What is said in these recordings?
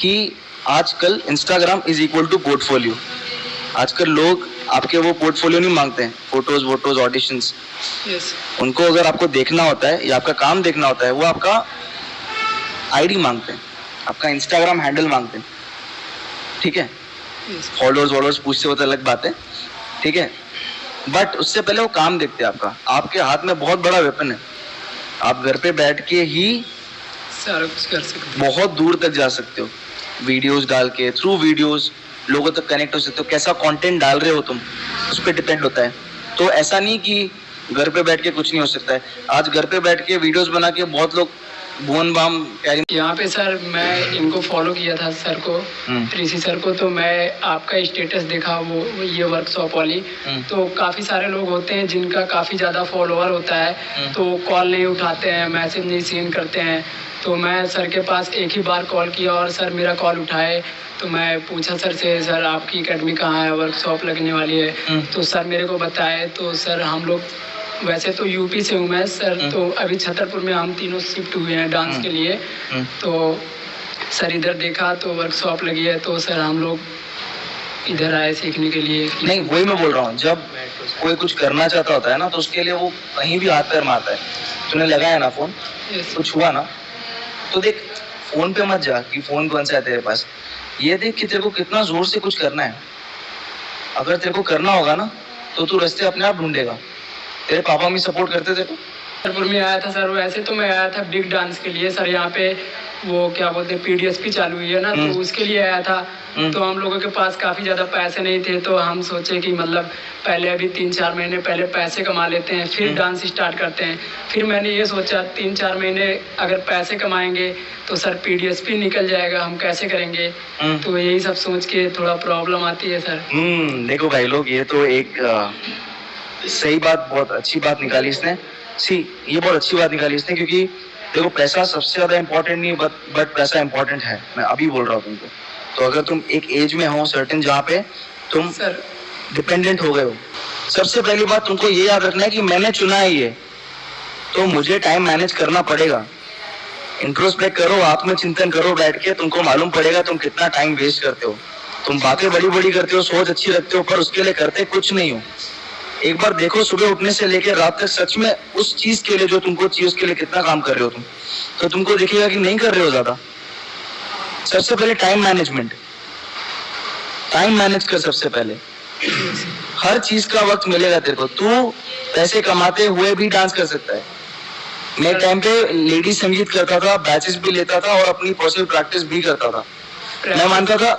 कि आजकल Instagram is equal to portfolio. आजकल लोग आपके वो पोर्टफोलियो नहीं मांगते हैं, फोटोज वोटोज ऑडिशंस। उनको अगर आपको देखना होता है या आपका काम देखना होता है, वो आपका आईडी मांगते हैं, आपका इंस्टाग्राम हैंडल मांगते हैं, ठीक है। फॉलोअर्स वॉलोअर्स पूछते हो तो अलग बात है, ठीक है, बट उससे पहले वो काम देखते हैं आपका। आपके हाथ में बहुत बड़ा वेपन है, आप घर पे बैठ के ही सारा कुछ कर सकते हो, बहुत दूर तक जा सकते हो। वीडियोस डाल के, थ्रू वीडियोस लोगों तक कनेक्ट हो सकते हो। कैसा कंटेंट डाल रहे हो तुम, उस पर डिपेंड होता है। तो ऐसा नहीं कि घर पे बैठ के कुछ नहीं हो सकता है। आज घर पे बैठ के वीडियोस बना के बहुत लोग भुवन बाम यहाँ पे सर मैं इनको फॉलो किया था सर को, ऋषि सर को। तो मैं आपका स्टेटस देखा वो ये वर्कशॉप वाली, तो काफ़ी सारे लोग होते हैं जिनका काफ़ी ज़्यादा फॉलोअर होता है, तो कॉल नहीं उठाते हैं, मैसेज नहीं सीन करते हैं। तो मैं सर के पास एक ही बार कॉल किया और सर मेरा कॉल उठाए। तो मैं पूछा सर से, सर आपकी एकेडमी कहाँ है, वर्कशॉप लगने वाली है। तो सर मेरे को बताए। तो सर हम लोग वैसे तो यूपी से हूँ मैं सर, तो अभी छतरपुर में हम तीनों शिफ्ट हुए हैं डांस के लिए। तो सर इधर देखा तो वर्कशॉप लगी है, तो सर हम लोग इधर आए सीखने के लिए। नहीं, वही मैं बोल रहा हूँ, जब कोई कुछ करना चाहता होता है ना, तो उसके लिए वो कहीं भी हाथ पैर मारता है। तूने लगाया ना फोन, कुछ हुआ ना, तो देख फोन पे मत जा कि फोन कौन सा है तेरे पास, ये देख कि तेरे को कितना जोर से कुछ करना है। अगर तेरे को करना होगा ना, तो तू रास्ते अपने आप ढूंढेगा। तेरे पापा मम्मी सपोर्ट करते थे? छतरपुर में आया था सर, वैसे तो मैं आया था बिग डांस के लिए सर। यहाँ पे वो क्या बोलते हैं पीडीएसपी चालू हुई है ना, तो उसके लिए आया था। तो हम लोगों के पास काफ़ी ज़्यादा पैसे नहीं थे, तो हम सोचे कि मतलब पहले अभी 3-4 महीने पहले पैसे कमा लेते हैं, फिर डांस स्टार्ट करते हैं। फिर मैंने ये सोचा 3-4 महीने अगर पैसे कमाएंगे तो सर पीडीएसपी निकल जाएगा, हम कैसे करेंगे। तो यही सब सोच के थोड़ा प्रॉब्लम आती है सर। देखो भाई लोग, ये तो एक सही बात, बहुत अच्छी बात निकाली इसने। ये बहुत अच्छी बात निकाली इसने, क्योंकि देखो पैसा सबसे ज्यादा इम्पोर्टेंट नहीं, बट पैसा इम्पोर्टेंट है। मैं अभी बोल रहा हूँ तुमको। तो अगर तुम एक एज में हो सर्टेन, जहाँ पे तुम सर डिपेंडेंट हो गए हो, सबसे पहली बात तुमको ये याद रखना है कि मैंने चुना है ये, तो मुझे टाइम मैनेज करना पड़ेगा। इंट्रोस्पेक्ट करो, आत्मचिंतन करो बैठ के, तुमको मालूम पड़ेगा तुम कितना टाइम वेस्ट करते हो। तुम बातें बड़ी बड़ी करते हो, सोच अच्छी रखते हो, पर उसके लिए करते कुछ नहीं हो। एक बार देखो, सुबह उठने से लेकर रात तक सच में उस चीज के लिए जो तुमको चाहिए उसके लिए कितना काम कर रहे हो तुम, तो तुमको दिखेगा कि नहीं कर रहे हो ज्यादा। सबसे पहले टाइम मैनेजमेंट, टाइम मैनेज कर सबसे पहले। हर चीज का वक्त मिलेगा तेरे को। तू पैसे कमाते हुए भी डांस कर सकता है। मैं टाइम पे लेडी संगीत करता था, बैचेस भी लेता था और अपनी पर्सनल प्रैक्टिस भी करता था। मैं मानता था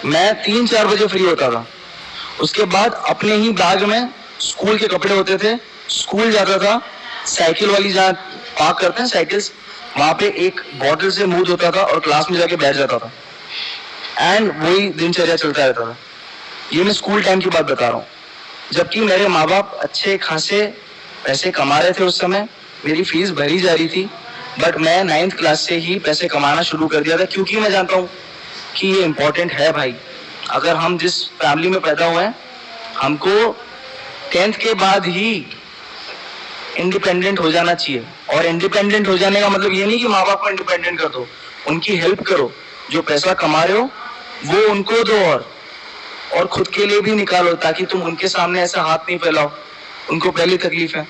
मैं 3-4 बजे फ्री होता था। उसके बाद अपने ही बैग में स्कूल के कपड़े होते थे, स्कूल जाता था, साइकिल वाली जहाँ पार्क करते हैं साइकिल्स, वहां पे एक बॉटल से मुंह धोता था और क्लास में जाके बैठ जाता था। एंड वही दिनचर्या चलता रहता था। ये मैं स्कूल टाइम की बात बता रहा हूँ, जबकि मेरे माँ बाप अच्छे खासे पैसे कमा रहे थे उस समय, मेरी फीस भरी जा रही थी। बट मैं 9th क्लास से ही पैसे कमाना शुरू कर दिया था, क्योंकि मैं जानता हूँ कि ये इम्पोर्टेंट है भाई। अगर हम जिस फैमिली में पैदा हुए हैं, हमको 10th के बाद ही इंडिपेंडेंट हो जाना चाहिए। और इंडिपेंडेंट हो जाने का मतलब ये नहीं कि माँ बाप को इंडिपेंडेंट कर दो, उनकी हेल्प करो। जो पैसा कमा रहे हो वो उनको दो, और खुद के लिए भी निकालो, ताकि तुम उनके सामने ऐसा हाथ नहीं फैलाओ। उनको पहली तकलीफ है।